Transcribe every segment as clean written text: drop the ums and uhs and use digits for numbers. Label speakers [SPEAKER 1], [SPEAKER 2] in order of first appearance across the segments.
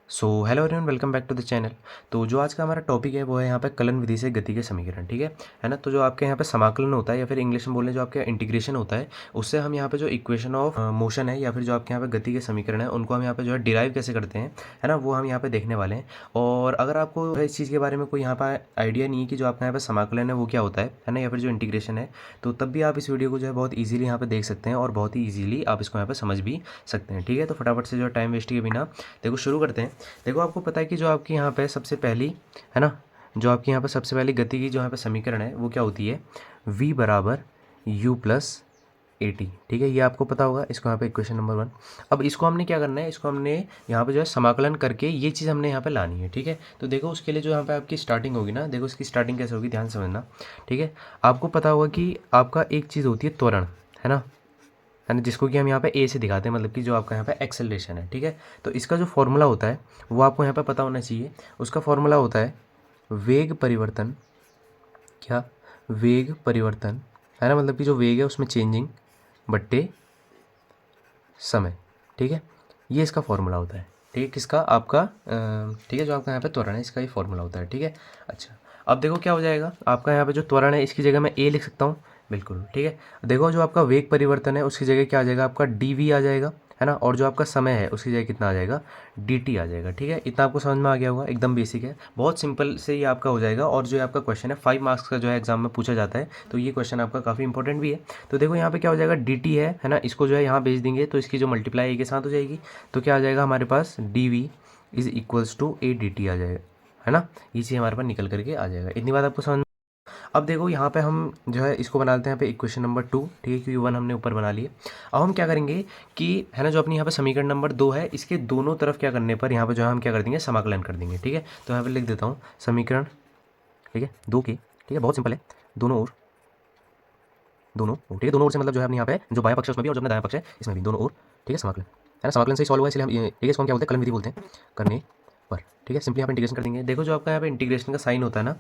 [SPEAKER 1] So hello everyone, welcome back to the channel. तो जो आज का हमारा टॉपिक है वो है यहाँ पे कलन विधि से गति के समीकरण। ठीक है ना। तो जो आपके यहाँ पे समाकलन होता है या फिर इंग्लिश में बोलने जो आपके इंटीग्रेशन होता है, उससे हम यहाँ पे जो इक्वेशन ऑफ मोशन है या फिर जो आपके यहाँ पे गति के समीकरण है उनको हम यहाँ पे जो है डिराइव कैसे करते हैं, है ना, वो हम यहाँ पे देखने वाले हैं। और अगर आपको इस चीज़ के बारे में कोई यहाँ पे आइडिया नहीं है कि जो आपका यहाँ पे समाकलन है वो क्या होता है ना, या फिर जो इंटीग्रेशन है, तो तब भी आप इस वीडियो को जो है बहुत ईजिली यहाँ पे देख सकते हैं और बहुत ही ईजिली आप इसको यहाँ पे समझ भी सकते हैं। ठीक है, तो फटाफट से जो टाइम वेस्ट के बिना देखो शुरू करते हैं। देखो आपको पता है कि जो आपकी यहाँ पे सबसे पहली, है ना, जो आपकी यहाँ पे सबसे पहली गति की जो यहाँ पे समीकरण है वो क्या होती है, v बराबर u प्लस ए टी। ठीक है, ये आपको पता होगा। इसको यहाँ पे इक्वेशन नंबर 1। अब इसको हमने क्या करना है, इसको हमने यहाँ पे जो है समाकलन करके ये चीज़ हमने यहाँ पे लानी है। ठीक है, तो देखो उसके लिए जो यहाँ पे आपकी स्टार्टिंग होगी ना, देखो इसकी स्टार्टिंग कैसे होगी, ध्यान समझना। ठीक है, आपको पता होगा कि आपका एक चीज़ होती है त्वरण, है ना, जिसको कि हम यहाँ पे ए से दिखाते हैं, मतलब कि जो आपका यहाँ पे एक्सेलरेशन है। ठीक है, तो इसका जो फॉर्मूला होता है वो आपको यहाँ पे पता होना चाहिए। उसका फॉर्मूला होता है वेग परिवर्तन, क्या, वेग परिवर्तन, है ना, मतलब कि जो वेग है उसमें चेंजिंग बट्टे समय। ठीक है, ये इसका फॉर्मूला होता है। ठीक है, किसका, आपका ठीक है, जो आपका यहाँ पे त्वरण है इसका ही फॉर्मूला होता है। ठीक है, अच्छा, अब देखो क्या हो जाएगा, आपका यहाँ पे जो त्वरण है इसकी जगह मैं ए लिख सकता हूँ, बिल्कुल। ठीक है, देखो जो आपका वेग परिवर्तन है उसकी जगह क्या आ जाएगा, आपका डी वी आ जाएगा, है ना, और जो आपका समय है उसकी जगह कितना आ जाएगा, डी टी आ जाएगा। ठीक है, इतना आपको समझ में आ गया होगा, एकदम बेसिक है, बहुत सिंपल से ये आपका हो जाएगा। और जो आपका क्वेश्चन है 5 मार्क्स का जो है एग्जाम में पूछा जाता है, तो ये क्वेश्चन आपका काफ़ी इंपॉर्टेंट भी है। तो देखो यहाँ पे क्या हो जाएगा, डी टी है ना, इसको जो है यहाँ भेज देंगे तो इसकी जो मल्टीप्लाई ए के साथ हो जाएगी, तो क्या आ जाएगा हमारे पास, D V is equals to A D T आ जाएगा, है ना। ये चीज़ हमारे पास निकल करके आ जाएगा। इतनी बात आपको समझ। अब देखो यहाँ पे हम जो है इसको बना लेते हैं यहाँ पे इक्वेशन नंबर 2। ठीक है, क्योंकि 1 हमने ऊपर बना लिए। अब हम क्या करेंगे कि, है ना, जो अपनी यहाँ पे समीकरण नंबर 2 है इसके दोनों तरफ क्या करने पर यहाँ पे जो है हम क्या कर देंगे, समाकलन कर देंगे। ठीक है, तो यहाँ पे लिख देता हूँ समीकरण, ठीक है, 2 के, ठीक है, बहुत सिंपल है, दोनों ओर, दोनों ओर, ठीक है, दोनों ओर से मतलब जो है अपने यहाँ पे जो बायां पक्ष है उसमें भी और जो अपना दायां पक्ष है इसमें भी, दोनों ओर, ठीक है, समाकलन, है ना, समाकलन से ही सॉल्व हुआ, इसलिए हम ठीक है इसको हम क्या बोलते हैं, कलन विधि बोलते हैं, करने पर। ठीक है, सिंपली यहाँ पे इंटीग्रेशन कर देंगे। देखो जो आपका यहाँ पे इंटीग्रेशन का साइन होता है ना,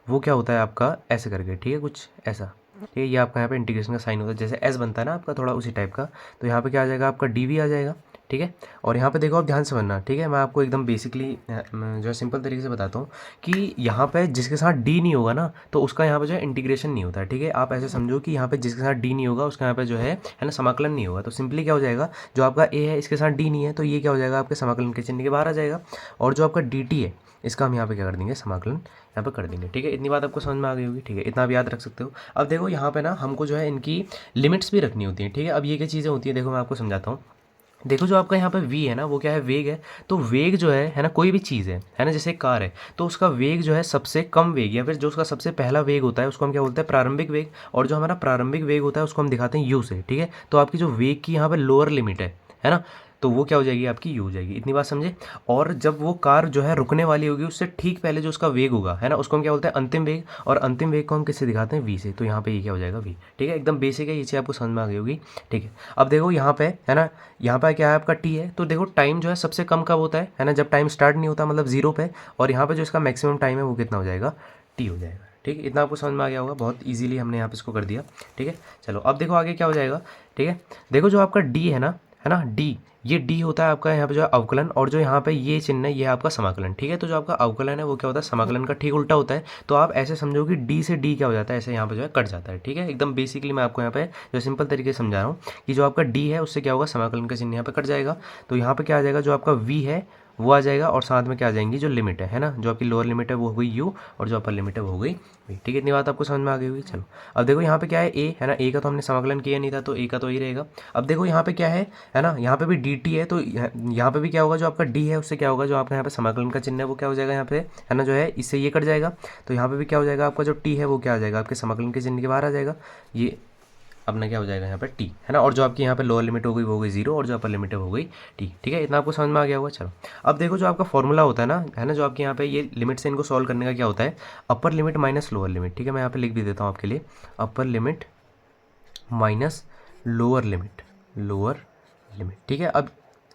[SPEAKER 1] वो क्या होता है आपका ऐसे करके, ठीक है, कुछ ऐसा। ठीक है, ये आपका यहाँ पे इंटीग्रेशन का साइन होता है, जैसे एस बनता है ना आपका, थोड़ा उसी टाइप का। तो यहाँ पे क्या आ जाएगा, आपका डी वी आ जाएगा। ठीक है, और यहाँ पे देखो आप ध्यान से समझना। ठीक है, मैं आपको एकदम बेसिकली जो है सिंपल तरीके से बताता हूँ कि यहाँ पे जिसके साथ डी नहीं होगा ना, तो उसका यहाँ पे जो है इंटीग्रेशन नहीं होता है। ठीक है, आप ऐसे समझो कि यहाँ पे जिसके साथ डी नहीं होगा उसका यहाँ पे जो है ना, समाकलन नहीं होगा। तो सिंपली क्या हो जाएगा, जो आपका ए है इसके साथ डी नहीं है, तो ये क्या हो जाएगा, आपके समाकलन के चिन्ह के बाहर आ जाएगा। और जो आपका डी टी है इसका हम यहाँ पे क्या कर देंगे, समाकलन यहाँ पे कर देंगे। ठीक है, इतनी बात आपको समझ में आ गई होगी। ठीक है, इतना आप याद रख सकते हो। अब देखो यहाँ पे ना हमको जो है इनकी लिमिट्स भी रखनी होती है। ठीक है, अब ये क्या चीज़ें होती है, देखो मैं आपको समझाता हूँ। देखो जो आपका यहाँ पे v है ना, वो क्या है, वेग है। तो वेग जो है ना, कोई भी चीज़ है ना, जैसे कार है, तो उसका वेग जो है सबसे कम वेग या फिर जो उसका सबसे पहला वेग होता है उसको हम क्या बोलते हैं, प्रारंभिक वेग। और जो हमारा प्रारंभिक वेग होता है उसको हम दिखाते हैं u से। ठीक है, तो आपकी जो वेग की यहाँ पे लोअर लिमिट है ना, तो वो क्या हो जाएगी, आपकी u हो जाएगी। इतनी बात समझे। और जब वो कार जो है रुकने वाली होगी उससे ठीक पहले जो उसका वेग होगा, है ना, उसको हम क्या बोलते हैं, अंतिम वेग। और अंतिम वेग को हम किससे दिखाते हैं, v से। तो यहाँ पे ये क्या हो जाएगा, v। ठीक है, एकदम बेसिक है, ये चीज़ आपको समझ में आ गई होगी। ठीक है, अब देखो यहाँ पे, है ना, यहाँ पे क्या है आपका टी है। तो देखो टाइम जो है सबसे कम कब होता है ना, जब टाइम स्टार्ट नहीं होता, मतलब जीरो पे। और यहाँ पे जो इसका मैक्सिमम टाइम है वो कितना हो जाएगा, टी हो जाएगा। ठीक है, इतना आपको समझ में आ गया होगा, बहुत इजीली हमने यहाँ पे इसको कर दिया। ठीक है, चलो अब देखो आगे क्या हो जाएगा। ठीक है, देखो जो आपका डी है ना डी, ये डी होता है आपका यहाँ पे जो है अवकलन, और जो यहाँ पे ये चिन्ह है ये आपका समाकलन। ठीक है, तो जो आपका अवकलन है वो क्या होता है, समाकलन का ठीक उल्टा होता है। तो आप ऐसे समझो कि डी से डी क्या हो जाता है, ऐसे यहाँ पे जो है कट जाता है। ठीक है, एकदम बेसिकली मैं आपको यहाँ पे जो सिंपल तरीके से समझा रहा हूँ कि जो आपका डी है उससे क्या होगा, समाकलन का चिन्ह यहाँ पे कट जाएगा। तो यहाँ पे क्या आ जाएगा, जो आपका वी है वो आ जाएगा, और साथ में क्या आ जाएंगी, जो लिमिट है ना, जो आपकी लोअर लिमिट है वो हो गई यू, और जो अपर लिमिट है वो हो गई वी। ठीक है, इतनी बात आपको समझ में आ गई होगी। चलो अब देखो यहाँ पे क्या है, ए है ना, ए का तो हमने समाकलन किया नहीं था, तो ए का तो ही रहेगा। अब देखो यहाँ पे क्या है ना, यहाँ पे भी डी टी है, तो यहाँ पे भी क्या होगा, जो आपका डी है उससे क्या होगा, जो आपका यहाँ पे समाकलन का चिन्ह है वो क्या हो जाएगा यहाँ पे, है ना, जो है इससे ये कट जाएगा। तो यहाँ पे भी क्या हो जाएगा, आपका जो टी है वो क्या आ जाएगा, आपके समाकलन के चिन्ह के बाहर आ जाएगा। ये अपना क्या हो जाएगा यहाँ पे टी, है ना, और जो आपकी यहाँ पे लोअर लिमिट हो गई वो हो गई जीरो, और जो अपर लिमिट है वो हो गई टी। ठीक है, इतना आपको समझ में आ गया होगा। चलो अब देखो जो आपका फॉर्मूला होता है ना, है ना, जो आपके यहाँ पे ये लिमिट से इनको सॉल्व करने का क्या होता है, अपर लिमिट माइनस लोअर लिमिट। ठीक है, मैं यहाँ पे लिख भी देता हूँ आपके लिए, अपर limit minus lower limit, lower limit. ठीक है, अब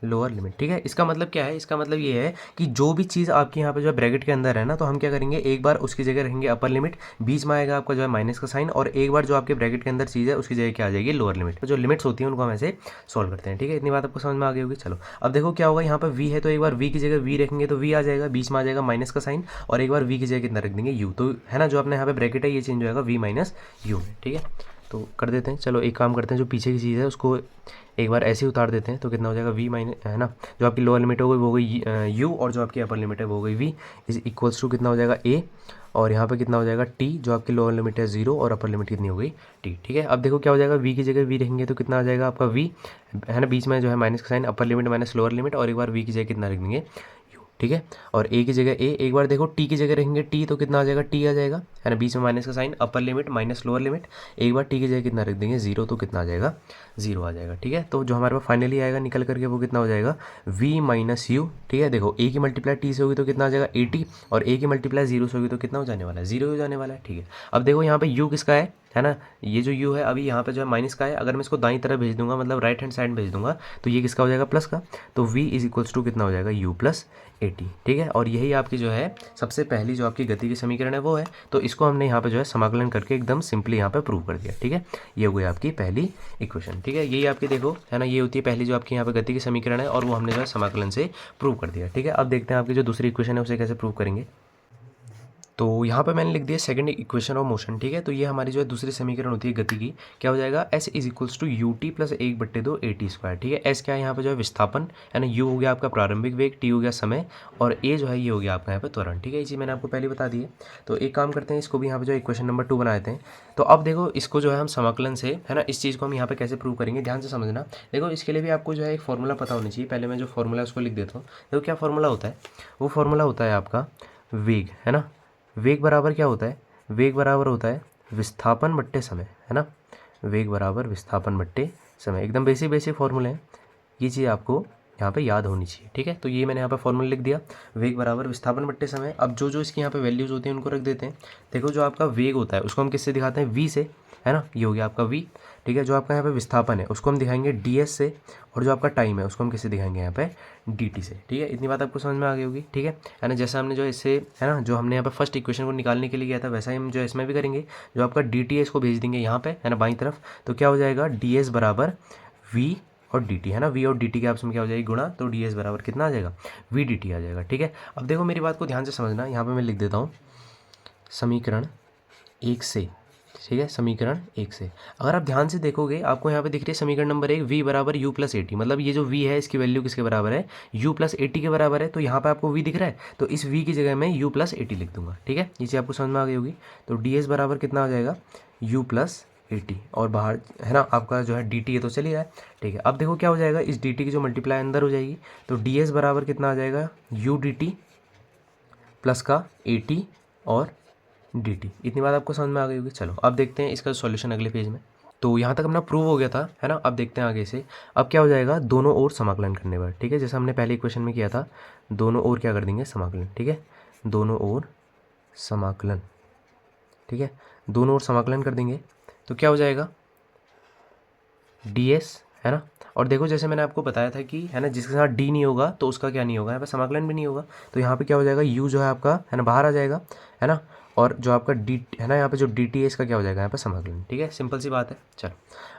[SPEAKER 1] लोअर लिमिट। ठीक है, इसका मतलब क्या है, इसका मतलब ये है कि जो भी चीज़ आपके यहाँ पे जो है ब्रैकेट के अंदर है ना, तो हम क्या करेंगे, एक बार उसकी जगह रखेंगे अपर लिमिट, बीच में आएगा आपका जो है माइनस का साइन, और एक बार जो आपके ब्रैकेट के अंदर चीज़ है उसकी जगह क्या आ जाएगी, लोअर लिमिट। तो जो लिमिट्स होती हैं उनको हम ऐसे सॉल्व करते हैं। ठीक है, इतनी बात आपको समझ में आ गई होगी। चलो अब देखो क्या होगा, यहाँ पर वी है तो एक बार वी की जगह वी रखेंगे तो वी आ जाएगा, बीच में आ जाएगा माइनस का साइन, और एक बार वी की जगह कितना रख देंगे, यू। तो है ना, जो अपने यहाँ पे ब्रैकेट है ये चेंज हो जाएगा वी माइनस यू में। ठीक है, तो कर देते हैं। चलो एक काम करते हैं, जो पीछे की चीज़ है उसको एक बार ऐसे ही उतार देते हैं, तो कितना हो जाएगा वी माइनस, है ना, जो आपकी लोअर लिमिट हो गई वो हो गई यू, और जो आपकी अपर लिमिट है वो हो गई वी, इज इक्वल्स टू कितना हो जाएगा ए, और यहाँ पे कितना हो जाएगा टी, जो आपकी लोअर लिमिट है 0 और अपर लिमिट कितनी हो गई टी। ठीक है, अब देखो क्या हो जाएगा, वी की जगह वी रहेंगे तो कितना आ जाएगा आपका वी, है ना, बीच में जो है माइनस का sign, upper limit minus lower limit, और एक बार वी की जगह कितना रख देंगे, ठीक है, और ए की जगह ए, एक बार देखो टी की जगह रहेंगे टी, तो कितना आ जाएगा, टी आ जाएगा, है ना, बीच में माइनस का sign, upper limit minus lower limit, एक बार टी की जगह कितना रख देंगे 0, तो कितना आ जाएगा 0 आ जाएगा। ठीक है, तो जो हमारे पास फाइनली आएगा निकल करके वो कितना हो जाएगा, v माइनस यू। ठीक है, देखो ए की मल्टीप्लाई टी से होगी तो कितना आ जाएगा 80, और ए की मल्टीप्लाई 0 से होगी तो कितना हो जाने वाला है, 0 हो जाने वाला है। ठीक है, अब देखो यहाँ पे u किसका है ना, ये जो u है अभी यहाँ पे जो है माइनस का है, अगर मैं इसको दाईं तरफ भेज दूंगा, मतलब राइट हैंड साइड भेज दूंगा, तो ये किसका हो जाएगा, प्लस का, तो v इज इक्वल्स टू कितना हो जाएगा, u प्लस 80। ठीक है, और यही आपकी जो है सबसे पहली जो आपकी गति की समीकरण है वो है, तो इसको हमने यहाँ पे जो है समाकलन करके एकदम सिंपली यहाँ पे प्रूव कर दिया। ठीक है, ये हो गई आपकी पहली इक्वेशन। ठीक है, यही आपकी देखो है ना, ये होती है पहली जो आपकी यहाँ पे गति की समीकरण है, और वो हमने जो है समाकलन से प्रूव कर दिया। ठीक है, अब देखते हैं आपकी जो दूसरी इक्वेशन है उसे कैसे प्रूव करेंगे। तो यहाँ पे मैंने लिख दिया सेकंड इक्वेशन ऑफ मोशन। ठीक है, तो ये हमारी जो है दूसरी समीकरण होती है गति की, क्या हो जाएगा, S is equals to U T plus 1/2 A T square. ठीक है, एस क्या है यहाँ पे जो है विस्थापन, है ना, यू हो गया आपका प्रारंभिक वेग, टी हो गया समय, और ए जो है ये हो गया आपका यहाँ पे त्वरण। ठीक है, ये चीज़ मैंने आपको पहले बता दी है। तो एक काम करते हैं, इसको भी यहाँ पे जो इक्वेशन नंबर 2 बना देते हैं। तो अब देखो इसको जो है हम समाकलन से, है ना, इस चीज़ को हम यहाँ पे कैसे प्रूव करेंगे, ध्यान से समझना। देखो इसके लिए भी आपको जो है एक फॉर्मूला पता होनी चाहिए। पहले मैं जो फॉर्मूला है उसको लिख देता हूँ। देखो क्या फॉर्मूला होता है, वो फॉर्मूला होता है आपका वेग, है ना, वेग बराबर क्या होता है, वेग बराबर होता है विस्थापन बट्टे समय, है ना, वेग बराबर विस्थापन बट्टे समय। एकदम बेसिक बेसिक फॉर्मूले हैं, ये चीज़ आपको यहाँ पे याद होनी चाहिए। ठीक है, तो ये मैंने यहाँ पे फॉर्मूला लिख दिया, वेग बराबर विस्थापन बट्टे समय। अब जो जो इसकी यहाँ पे वैल्यूज होती हैं उनको रख देते हैं। देखो जो आपका वेग होता है उसको हम किससे दिखाते हैं, वी से, है ना, ये हो गया आपका वी। ठीक है, जो आपका यहाँ पे विस्थापन है उसको हम दिखाएंगे डी एस से, और जो आपका टाइम है उसको हम किससे दिखाएंगे यहाँ पे, डी टी से। ठीक है, इतनी बात आपको समझ में आ गई होगी। ठीक है ना, जैसे हमने जो इससे, है ना, जो हमने यहाँ पे फर्स्ट इक्वेशन को निकालने के लिए किया था वैसा ही हम जो इसमें भी करेंगे। जो आपका डी टी है इसको भेज देंगे यहाँ पे, है ना, बाईं तरफ, तो क्या हो जाएगा, डी एस बराबर वी और डी टी, है ना, वी और डी टी के आपस में क्या हो जाएगी, गुणा, तो डी एस बराबर कितना आ जाएगा, वी डी टी आ जाएगा। ठीक है, अब देखो मेरी बात को ध्यान से समझना, यहाँ पे मैं लिख देता हूँ समीकरण 1 से। ठीक है, समीकरण 1 से अगर आप ध्यान से देखोगे आपको यहाँ पे दिख रही है समीकरण नंबर 1, v बराबर u प्लस ए टी, मतलब ये जो v है इसकी वैल्यू किसके बराबर है, u प्लस ए टी के बराबर है। तो यहाँ पे आपको v दिख रहा है, तो इस v की जगह मैं u प्लस ए टी लिख दूंगा। ठीक है, ये चीज़ आपको समझ में आ गई होगी। तो ds बराबर कितना आ जाएगा, u प्लस ए टी, और बाहर है ना आपका जो है डी टी है तो चलिए है। ठीक है, अब देखो क्या हो जाएगा, इस डी टी की जो मल्टीप्लाई अंदर हो जाएगी, तो डी एस बराबर कितना आ जाएगा, यू डी टी प्लस का ए टी और डी टी। इतनी बात आपको समझ में आ गई होगी। चलो अब देखते हैं इसका सॉल्यूशन अगले पेज में। तो यहाँ तक अपना प्रूव हो गया था, है ना, अब देखते हैं आगे से। अब क्या हो जाएगा, दोनों ओर समाकलन करने पर। ठीक है, जैसे हमने पहले इक्वेशन में किया था, दोनों ओर क्या कर देंगे, समाकलन। ठीक है, दोनों ओर समाकलन। ठीक है, दोनों ओर समाकलन कर देंगे तो क्या हो जाएगा, डी एस, है ना, और देखो जैसे मैंने आपको बताया था कि, है ना, जिसके साथ डी नहीं होगा तो उसका क्या नहीं होगा, यहाँ पे समाकलन भी नहीं होगा। तो यहाँ पे क्या हो जाएगा, यू जो है आपका, है ना, बाहर आ जाएगा, है ना, और जो आपका डी, है ना, यहाँ पे जो डी टी है इसका क्या हो जाएगा, यहाँ पे समाकलन। ठीक है, सिंपल सी बात है। चलो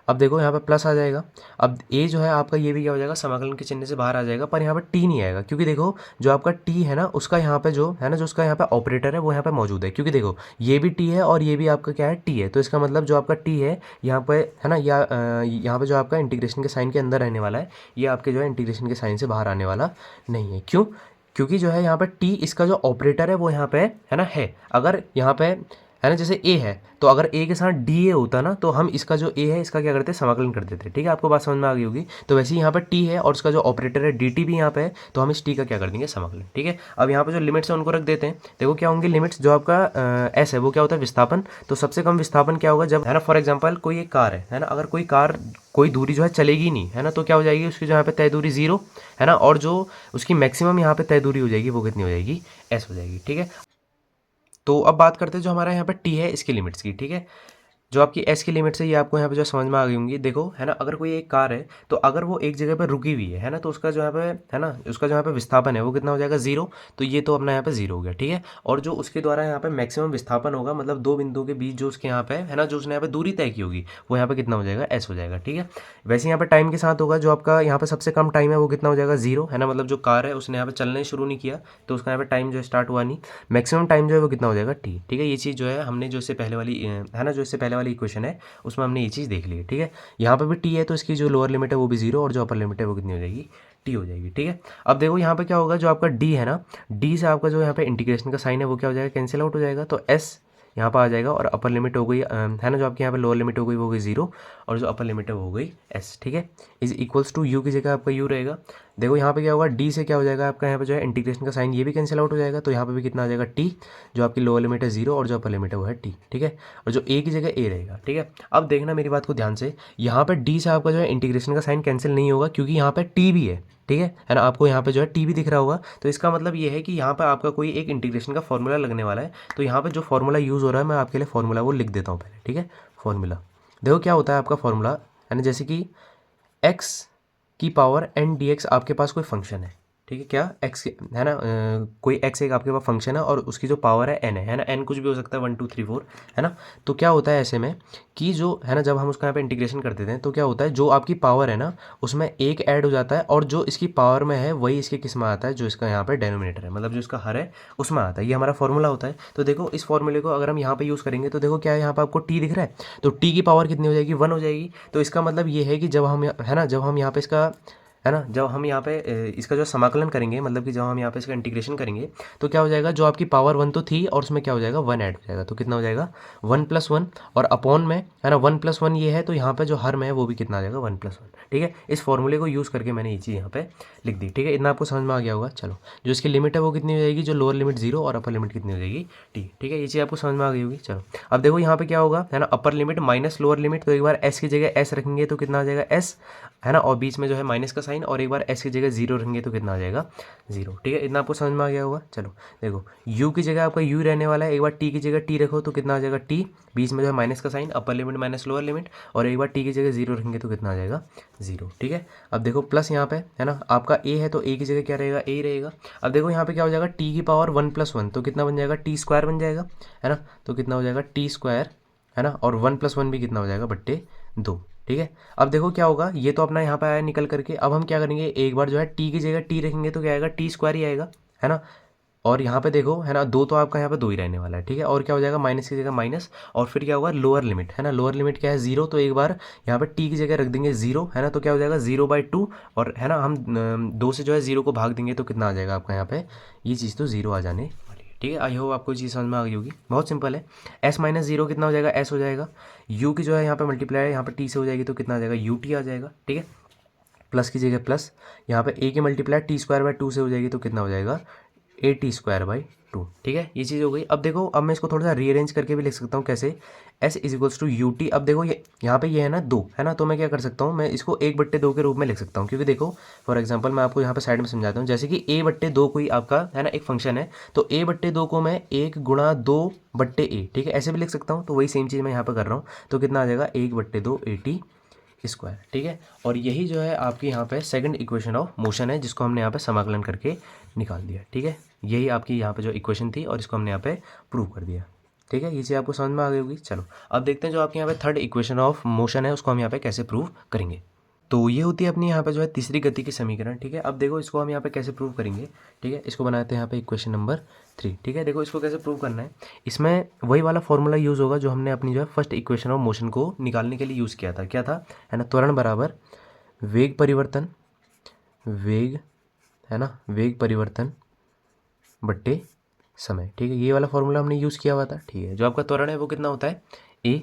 [SPEAKER 1] अब देखो यहाँ पे प्लस आ जाएगा। अब ए जो है आपका ये भी क्या हो जाएगा, समाकलन के चिन्ह से बाहर आ जाएगा, पर यहाँ पे टी नहीं आएगा, क्योंकि देखो जो आपका टी है ना उसका यहाँ पे जो है ना, जो उसका यहाँ पे ऑपरेटर है वो यहाँ पे मौजूद है। क्योंकि देखो ये भी टी है और ये भी आपका क्या है, टी है, तो इसका मतलब जो आपका टी है यहाँ पे, है ना, या यहाँ पे जो आपका इंटीग्रेशन के साइन के अंदर रहने वाला है, ये आपके जो है इंटीग्रेशन के साइन से बाहर आने वाला नहीं है। क्यों, क्योंकि जो है यहाँ पे टी इसका जो ऑपरेटर है वो यहाँ पे, है ना, है। अगर यहाँ पे, है ना, जैसे ए है तो अगर ए के साथ डी ए होता ना तो हम इसका जो ए है इसका क्या करते, समाकलन कर देते। ठीक है, आपको बात समझ में आ गई होगी। तो वैसे ही यहाँ पर टी है और उसका जो ऑपरेटर है डी टी भी यहाँ पे है, तो हम इस टी का क्या कर देंगे, समाकलन। ठीक है, अब यहाँ पे जो लिमिट्स है उनको रख देते हैं। देखो क्या होंगे लिमिट्स, जो आपका एस है वो क्या होता है, विस्थापन। तो सबसे कम विस्थापन क्या होगा, जब, है ना, फॉर एग्जाम्पल कोई एक कार है ना, अगर कोई कार कोई दूरी जो है चलेगी नहीं, है ना, तो क्या हो जाएगी, उसकी जो यहाँ पे तय दूरी 0, है ना, और जो उसकी मैक्सिमम यहाँ पे तय दूरी हो जाएगी वो कितनी हो जाएगी, एस हो जाएगी। ठीक है, तो अब बात करते हैं जो हमारा यहाँ पे टी है इसकी लिमिट्स की। ठीक है, जो आपकी एस की लिमिट से ये आपको यहाँ पे जो समझ में आ गई होंगी। देखो है ना, अगर कोई एक कार है तो अगर वो एक जगह पर रुकी हुई है ना, तो उसका जो यहाँ पे है ना, उसका जो यहाँ पे विस्थापन है वो कितना हो जाएगा, जीरो। तो ये तो अपना यहाँ पे जीरो हो गया, ठीक है। और जो उसके द्वारा यहाँ पे मैक्सिमम विस्थापन होगा, मतलब दो बिंदुओं के बीच जो उसके यहाँ पे है ना, जो उसने यहाँ पे दूरी तय की होगी, वो यहाँ पे कितना हो जाएगा, एस हो जाएगा, ठीक है। वैसे यहाँ पे टाइम के साथ होगा, जो आपका यहाँ पे सबसे कम टाइम है वो कितना हो जाएगा, जीरो, है ना। मतलब जो कार है उसने यहाँ पे चलना ही शुरू नहीं किया, तो उसका यहाँ पे टाइम जो है स्टार्ट हुआ नहीं। मैक्सिमम टाइम जो है वो कितना हो जाएगा, टी, ठीक है। ये चीज़ जो है हमने जो इससे पहले वाली है ना, जो इससे पहले वाली इक्वेशन है उसमें हमने ये चीज़ देख ली है, ठीक है। यहाँ पे भी टी है तो इसकी जो लोअर लिमिट है वो भी जीरो, और जो अपर लिमिट है वो कितनी हो जाएगी, टी हो जाएगी, ठीक है। अब देखो यहाँ पे क्या होगा, जो आपका डी है ना, डी से आपका जो यहाँ पे इंटीग्रेशन का साइन है वो क्या हो जाएगा, कैंसिल आउट हो जाएगा। तो एस यहाँ पर आ जाएगा, और अपर लिमिट हो गई है ना, जो आपके यहाँ पे लोअर लिमिट हो गई वो हो गई जीरो, और जो अपर लिमिट है वो हो गई एस, ठीक है। इज इक्वल्स टू यू की जगह आपका यू रहेगा। देखो यहाँ पे क्या होगा, डी से क्या हो जाएगा आपका यहाँ पे जो है इंटीग्रेशन का साइन ये भी कैंसिल आउट हो जाएगा, तो यहाँ पे भी कितना आ जाएगा, टी, जो आपकी लोअर लिमिट है जीरो, और जो अपर लिमिट है वो है टी, ठीक है। और जो ए की जगह ए रहेगा, ठीक है। अब देखना मेरी बात को ध्यान से, यहाँ पे डी से आपका जो है इंटीग्रेशन का साइन कैंसिल नहीं होगा, क्योंकि यहाँ पे टी भी है, ठीक है ना। आपको यहाँ पे जो है टी भी दिख रहा होगा, तो इसका मतलब ये है कि यहाँ पे आपका कोई एक इंटीग्रेशन का फॉर्मूला लगने वाला है। तो यहाँ पे जो फॉर्मूला यूज़ हो रहा है, मैं आपके लिए फॉर्मूला वो लिख देता हूँ पहले, ठीक है। फॉर्मूला देखो क्या होता है आपका फॉर्मूला, है ना, जैसे कि एक्स की पावर एन डी एक्स आपके पास कोई फंक्शन है, ठीक है। क्या एक्स है ना, कोई एक्स एक आपके पास फंक्शन है, और उसकी जो पावर है एन है ना, एन कुछ भी हो सकता है, 1 2 3 4, है ना। तो क्या होता है ऐसे में कि जो है ना, जब हम उसका यहाँ पे इंटीग्रेशन कर देते हैं तो क्या होता है, जो आपकी पावर है ना उसमें एक ऐड हो जाता है, और जो इसकी पावर में है वही इसके किस में आता है, जो इसका यहाँ पे डेनोमिनेटर है, मतलब जो इसका हर है उसमें आता है। ये हमारा फॉर्मूला होता है। तो देखो इस फॉर्मूले को अगर हम यहाँ पे यूज़ करेंगे, तो देखो क्या है, यहाँ पे आपको टी दिख रहा है, तो टी की पावर कितनी हो जाएगी, 1 हो जाएगी। तो इसका मतलब ये है कि जब हम है ना, जब हम यहाँ पे इसका है ना, जब हम यहाँ पे इसका जो समाकलन करेंगे, मतलब कि जब हम यहाँ पे इसका इंटीग्रेशन करेंगे, तो क्या हो जाएगा, जो आपकी पावर 1 तो थी, और उसमें क्या हो जाएगा, 1 ऐड हो जाएगा, तो कितना हो जाएगा, 1 + 1, और अपॉन में है ना 1 + 1 ये है, तो यहाँ पे जो हर में है वो भी कितना आ जाएगा, 1 + 1, ठीक है। इस फॉर्मूले को यूज़ करके मैंने ये चीज़ यहाँ पे लिख दी, ठीक है। इतना आपको समझ में आ गया होगा। चलो, जो इसकी लिमिट है वो कितनी हो जाएगी, जो लोअर लिमिट जीरो और अपर लिमिट कितनी हो जाएगी, टी, ठीक है। ये चीज़ आपको समझ में आ गई होगी। चलो अब देखो यहाँ पे क्या होगा, है ना, अपर लिमिट माइनस लोअर लिमिट, तो एक बार एस की जगह एस रखेंगे तो कितना आ जाएगा, एस, है ना, और बीच में जो है माइनस का साइन, और एक बार एस की जगह जीरो रहेंगे तो कितना आ जाएगा, जीरो, ठीक है। इतना आपको समझ में आ गया होगा। चलो देखो, यू की जगह आपका यू रहने वाला है, एक बार टी की जगह टी रखो तो कितना आ जाएगा, टी, बीच में जो है माइनस का sign, upper limit minus lower limit, और एक बार टी की जगह जीरो रखेंगे तो कितना आ जाएगा, जीरो, ठीक है। अब देखो प्लस यहाँ पे है ना, आपका ए है तो ए की जगह क्या रहेगा, ए रहेगा। अब देखो यहाँ पे क्या हो जाएगा, टी की पावर 1 + 1, तो कितना बन जाएगा, टी स्क्वायर बन जाएगा, है ना। तो कितना हो जाएगा, टी स्क्वायर, है ना, और 1 + 1 भी कितना हो जाएगा, बट्टे 2, ठीक है। अब देखो क्या होगा, ये तो अपना यहाँ पे आया निकल करके। अब हम क्या करेंगे, एक बार जो है टी की जगह टी रखेंगे तो क्या आएगा, टी स्क्वायर ही आएगा, है ना। और यहाँ पे देखो है ना, दो तो आपका यहाँ पे दो ही रहने वाला है, ठीक है। और क्या हो जाएगा, माइनस की जगह माइनस, और फिर क्या होगा, लोअर लिमिट, है ना, लोअर लिमिट क्या है, जीरो, तो एक बार यहाँ पे टी की जगह रख देंगे जीरो, है ना, तो क्या हो जाएगा, 0/2, और है ना हम दो से जो है जीरो को भाग देंगे तो कितना आ जाएगा आपका यहाँ पे, ये चीज़ तो जीरो आ जाने वाली है, ठीक है। आई होप आपको ये चीज़ समझ में आ गई होगी। बहुत सिंपल है, एस माइनस जीरो कितना हो जाएगा, एस हो जाएगा। यू की जो है यहाँ पे मल्टीप्लाई यहाँ पे टी से हो जाएगी तो कितना आ जाएगा, यू टी आ जाएगा, ठीक है। प्लस की जगह प्लस, यहाँ पे ए की मल्टीप्लाई टी² 2 से हो जाएगी तो कितना हो जाएगा, AT² 2, ठीक है। ये चीज़ हो गई। अब देखो, अब मैं इसको थोड़ा सा रीअरेंज करके भी लिख सकता हूँ, कैसे, S = UT। अब देखो ये यहाँ पे ये है ना 2, है ना, तो मैं क्या कर सकता हूँ, मैं इसको 1/2 के रूप में लिख सकता हूँ, क्योंकि देखो फॉर एग्जांपल मैं आपको यहाँ पे साइड में समझाता हूँ, जैसे कि A/2 कोई आपका है ना एक फंक्शन है, तो A/2 को मैं 1 × 2/A, ठीक है, ऐसे भी लिख सकता हूँ। तो वही सेम चीज़ मैं यहाँ पर कर रहा हूँ, तो कितना आ जाएगा, 1/2 AT स्क्वायर, ठीक है। और यही जो है आपकी यहाँ पे सेकंड इक्वेशन ऑफ मोशन है, जिसको हमने यहाँ पे समाकलन करके निकाल दिया, ठीक है। यही आपकी यहाँ पे जो इक्वेशन थी, और इसको हमने यहाँ पे प्रूव कर दिया, ठीक है। ये चीज़ आपको समझ में आ गई होगी। चलो अब देखते हैं जो आपके यहाँ पे थर्ड इक्वेशन ऑफ मोशन है, उसको हम यहाँ पे कैसे प्रूव करेंगे। तो ये होती है अपनी यहाँ पे जो है तीसरी गति की समीकरण, ठीक है। अब देखो इसको हम यहाँ पे कैसे प्रूव करेंगे, ठीक है। इसको बनाते हैं यहाँ पे इक्वेशन नंबर 3, ठीक है। देखो इसको कैसे प्रूव करना है, इसमें वही वाला फॉर्मूला यूज़ होगा जो हमने अपनी जो है फर्स्ट इक्वेशन ऑफ मोशन को निकालने के लिए यूज़ किया था। क्या था, है ना, त्वरण बराबर वेग परिवर्तन, वेग, है ना, वेग परिवर्तन बट्टे समय, ठीक है। ये वाला फॉर्मूला हमने यूज़ किया हुआ था, ठीक है। जो आपका त्वरण है वो कितना होता है, ए,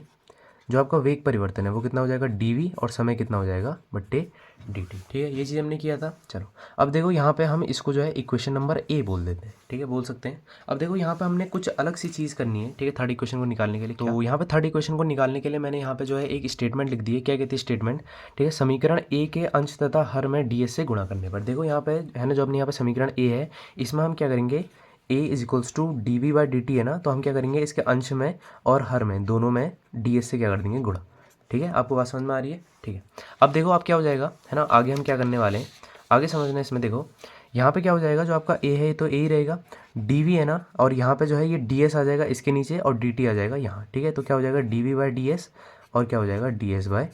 [SPEAKER 1] जो आपका वेग परिवर्तन है वो कितना हो जाएगा, dv, और समय कितना हो जाएगा, बट्टे dt, ठीक है। ये चीज़ हमने किया था। चलो अब देखो यहाँ पे हम इसको जो है इक्वेशन नंबर ए बोल देते हैं, ठीक है, बोल सकते हैं। अब देखो यहाँ पे हमने कुछ अलग सी चीज़ करनी है, ठीक है, थर्ड इक्वेशन को निकालने के लिए। तो यहाँ पे थर्ड इक्वेशन को निकालने के लिए मैंने यहाँ पे जो है एक स्टेटमेंट लिख दी है। क्या कहती है स्टेटमेंट, ठीक है, समीकरण ए के अंश तथा हर में ds से गुणा करने पर। देखो यहाँ पे है ना, जो अपने यहाँ पे समीकरण ए है, इसमें हम क्या करेंगे, A is equals to D V by D T है ना, तो हम क्या करेंगे इसके अंश में और हर में दोनों में डी एस से क्या कर देंगे गुणा। ठीक है, आपको बात समझ में आ रही है? ठीक है, अब देखो आप क्या हो जाएगा है ना, आगे हम क्या करने वाले हैं, आगे समझना इसमें। देखो यहाँ पे क्या हो जाएगा, जो आपका ए है तो ए ही रहेगा, डी वी है ना, और यहाँ पे जो है ये डी एस आ जाएगा इसके नीचे और डी टी आ जाएगा यहाँ। ठीक है, तो क्या हो जाएगा D V by D S और क्या हो जाएगा D S by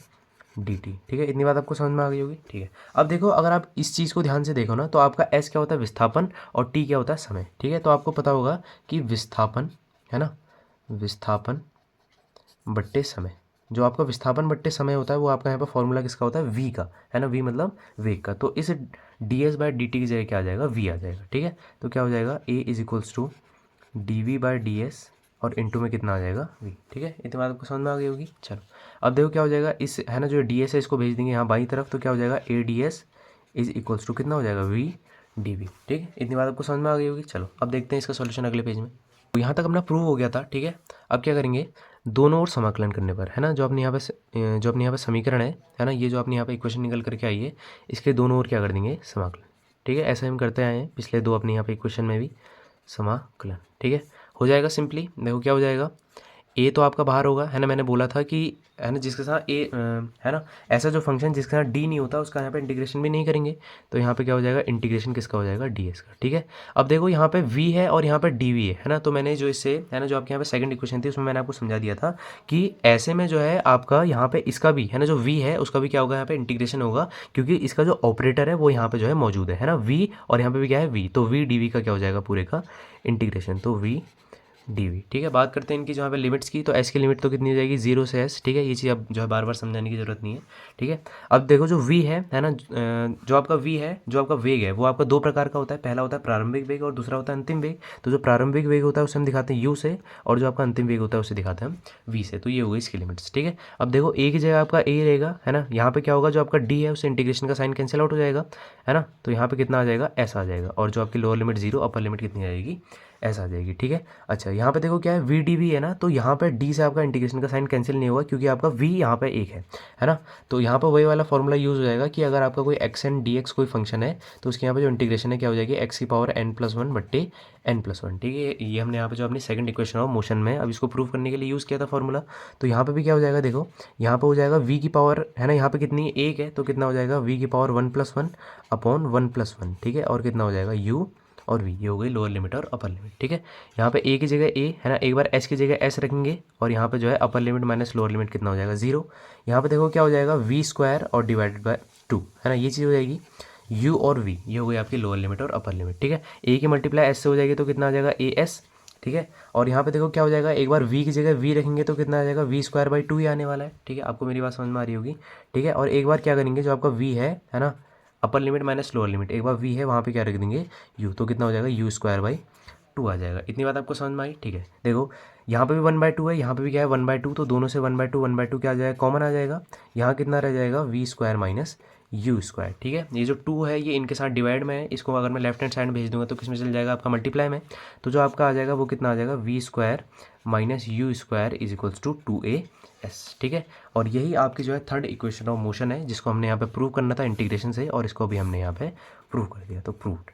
[SPEAKER 1] D T. ठीक है, इतनी बात आपको समझ में आ गई होगी। ठीक है, अब देखो अगर आप इस चीज़ को ध्यान से देखो ना, तो आपका एस क्या होता है विस्थापन और टी क्या होता है समय। ठीक है, तो आपको पता होगा कि विस्थापन है ना, विस्थापन बट्टे समय, जो आपका विस्थापन बट्टे समय होता है वो आपका यहाँ पर फॉर्मूला किसका होता है, वी का है ना, वी मतलब वेग का। तो इस D S by D T की जगह क्या आ जाएगा, वी आ जाएगा। ठीक है, तो क्या हो जाएगा A is equals to D V by D S और इंटू में कितना आ जाएगा वी। ठीक है, इतनी बात आपको समझ में आ गई होगी। चलो अब देखो क्या हो जाएगा, इस है ना जो डी एस है इसको भेज देंगे यहाँ बाई तरफ, तो क्या हो जाएगा A D S is equals to कितना हो जाएगा वी डी वी। ठीक है, इतनी बात आपको समझ में आ गई होगी। चलो अब देखते हैं इसका सॉल्यूशन अगले पेज में। तो यहाँ तक अपना प्रूव हो गया था। ठीक है, अब क्या करेंगे, दोनों ओर समाकलन करने पर है ना, जो अपने यहाँ पे जो अपने यहाँ पे समीकरण है ना, ये जो अपने यहाँ पे इक्वेशन निकल करके आई है, इसके दोनों ओर क्या कर देंगे समाकलन। ठीक है, ऐसा हम करते आए हैं पिछले दो अपने यहाँ पे इक्वेशन में भी समाकलन। ठीक है, हो जाएगा सिंपली। देखो क्या हो जाएगा, ए तो आपका बाहर होगा है ना, मैंने बोला था कि है ना जिसके साथ ए है ना, ऐसा जो फंक्शन जिसके साथ डी नहीं होता उसका यहाँ पे इंटीग्रेशन भी नहीं करेंगे, तो यहाँ पे क्या हो जाएगा इंटीग्रेशन किसका हो जाएगा डी एस का। ठीक है, अब देखो यहाँ पे वी है और यहाँ पे डी वी है ना, तो मैंने जो इससे है ना जो आपके यहाँ पे सेकंड इक्वेशन थी उसमें मैंने आपको समझा दिया था कि ऐसे में जो है आपका यहाँ पे इसका भी है ना, जो वी है उसका भी क्या होगा यहाँ पे इंटीग्रेशन होगा, क्योंकि इसका जो ऑपरेटर है वो यहाँ पे जो है मौजूद है ना, वी, और यहाँ पे भी क्या है वी, तो वी डी वी का क्या हो जाएगा पूरे का इंटीग्रेशन, तो वी डी वी। ठीक है, बात करते हैं इनकी जो यहाँ पे लिमिट्स की, तो एस की लिमिट तो कितनी हो जाएगी 0 से एस। ठीक है, ये चीज़ अब जो है बार बार समझाने की जरूरत नहीं है। ठीक है, अब देखो जो वी है ना, जो आपका वी है, जो आपका वेग है वो आपका दो प्रकार का होता है, पहला होता है प्रारंभिक वेग और दूसरा होता है अंतिम वेग। तो जो प्रारंभिक वेग होता है उसे हम दिखाते हैं यू से, और जो आपका अंतिम वेग होता है उसे दिखाते हैं हम वी से। तो ये हो गई इसकी लिमिट्स। ठीक है, अब देखो ए की जगह आपका ए रहेगा है ना, यहाँ पे क्या होगा, जो आपका डी है उससे इंटीग्रेशन का साइन कैंसिल आउट हो जाएगा है ना, तो यहाँ पे कितना आ जाएगा एस आ जाएगा, और जो आपकी लोअर लिमिट 0 अपर लिमिट कितनी आएगी ऐसा आ जाएगी। ठीक है, अच्छा यहाँ पे देखो क्या है वी डी वी है ना, तो यहाँ पे डी से आपका इंटीग्रेशन का साइन कैंसिल नहीं होगा क्योंकि आपका वी यहाँ पे एक है ना, तो यहाँ पे वही वाला फॉर्मूला यूज़ हो जाएगा कि अगर आपका कोई एक्स एन डी एक्स कोई फंक्शन है तो उसके यहाँ पे जो इंटीग्रेशन है क्या हो जाएगी एक्स की पावर एन प्लस वन बट्टे एन प्लस वन। ठीक है, ये हमने यहाँ पे जो अपनी सेकंड इक्वेशन ऑफ मोशन में अब इसको प्रूव करने के लिए यूज़ किया था फॉर्मूला। तो यहाँ पे भी क्या हो जाएगा, देखो यहाँ पे हो जाएगा वी की पावर है ना, यहाँ पे कितनी एक है तो कितना हो जाएगा वी की पावर 1+1 अपॉन 1+1। ठीक है, और कितना हो जाएगा यू और वी, ये हो गई लोअर लिमिट और अपर लिमिट। ठीक है, यहाँ पे ए की जगह ए है ना, एक बार एस की जगह एस रखेंगे, और यहाँ पे जो है अपर लिमिट माइनस लोअर लिमिट कितना हो जाएगा 0। यहाँ पे देखो क्या हो जाएगा वी स्क्वायर और डिवाइडेड बाय 2 है ना, ये चीज़ हो जाएगी यू और वी, ये हो गई आपकी लोअर लिमिट और अपर लिमिट। ठीक है, ए की मल्टीप्लाई एस से हो जाएगी तो कितना आ जाएगा ए एस। ठीक है, और यहाँ पे देखो क्या हो जाएगा, एक बार वी की जगह वी रखेंगे तो कितना आ जाएगा वी स्क्वायर बाई 2 ही आने वाला है। ठीक है, आपको मेरी बात समझ में आ रही होगी। ठीक है, और एक बार क्या करेंगे, जो आपका वी है ना अपर लिमिट माइनस लोअर लिमिट, एक बार वी है वहाँ पे क्या रख देंगे यू, तो कितना हो जाएगा यू स्क्वायर बाई 2 आ जाएगा। इतनी बात आपको समझ में आई। ठीक है, देखो यहाँ पे भी 1/2 है, यहाँ पे भी क्या है 1/2, तो दोनों से 1/2 क्या आ जाएगा कॉमन आ जाएगा, यहाँ कितना रह जाएगा V square minus U square. ठीक है, ये जो 2 है ये इनके साथ डिवाइड में है, इसको अगर मैं लेफ्ट हैंड साइड भेज दूंगा तो किस में चल जाएगा आपका मल्टीप्लाई में, तो जो आपका आ जाएगा वो कितना आ जाएगा V square minus U square is equals to 2a S. ठीक है, और यही आपकी जो है थर्ड इक्वेशन ऑफ मोशन है जिसको हमने यहाँ पे प्रूव करना था इंटीग्रेशन से, और इसको भी हमने यहाँ पे प्रूव कर दिया, तो प्रूव्ड।